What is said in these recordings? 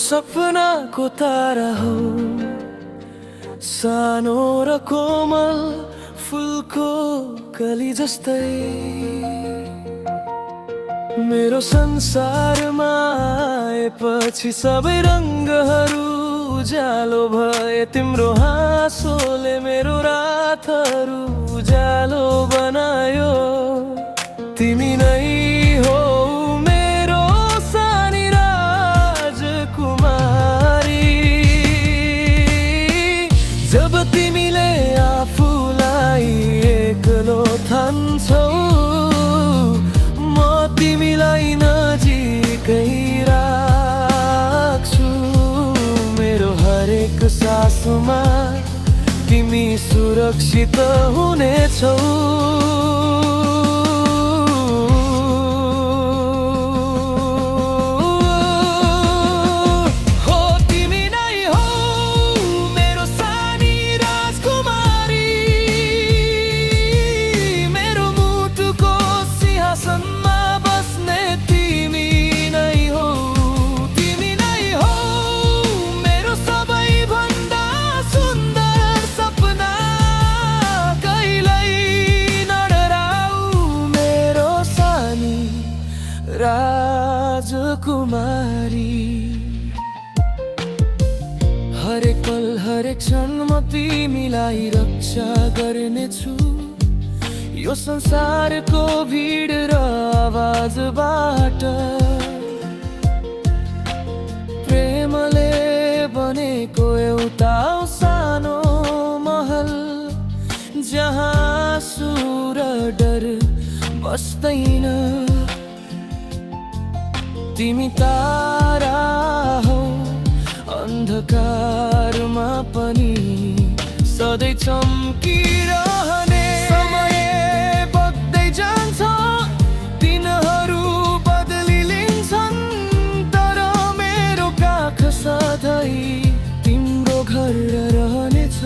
सपनाको तारा हो, सानो र कोमल फुलको कली जस्तै। मेरो संसारमा आएपछि सबै रङ्गहरू उज्यालो भए। तिम्रो हाँसोले मेरो रातहरू उज्यालो बनायो। तिमी नै हो मेरो सानी राजकुमारी। जब तिमीले आफूलाई एक्लो ठान्छौ, म तिमीलाई नजिकै राख्छु। मेरो हरेक सासमा तिमी सुरक्षित हुनेछौ। राजकुमारी, हरेक पल हरेक क्षण म तिमीलाई रक्षा गर्नेछु। यो संसारको भिड र आवाजबाट प्रेमले बनेको एउटा सानो महल, जहाँ सुर डर बस्दैन। तिमी तारा हौ, अन्धकारमा पनि सधैँ चम्किरहने। समय बग्दै जान्छ, दिनहरू बदलिन्छन्, तर मेरो काख सधैँ तिम्रो घर रहनेछ।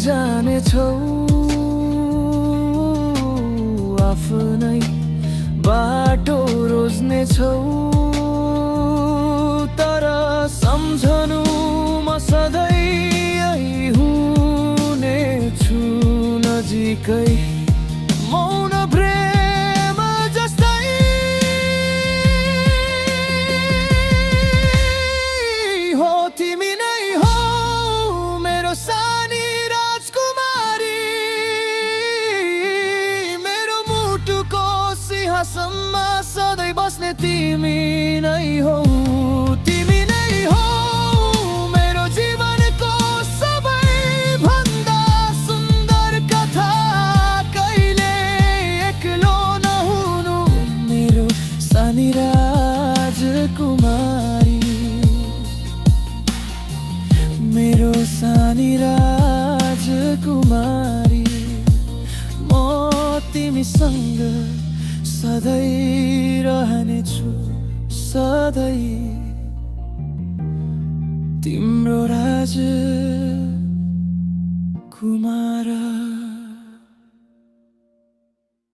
जानेछौ, आफ्नै बाटो रोज्नेछौ, तर सम्झनु म सधैँ यही हुनेछु नजिकै। मौन प्रेम जस्तै हो, तिमी नै हो मेरो सानी सिंहासनमा सधैँ बस्ने। तिमी नै हो, तिमी नै हो मेरो जीवनको सबैभन्दा सुन्दर कथा। कहिले एक्लो नहुनु मेरो सानी राजकुमारी, मेरो सानी राजकुमारी। म तिमीसँग सधैँ रहनेछु, सधैँ तिम्रो राजकुमार।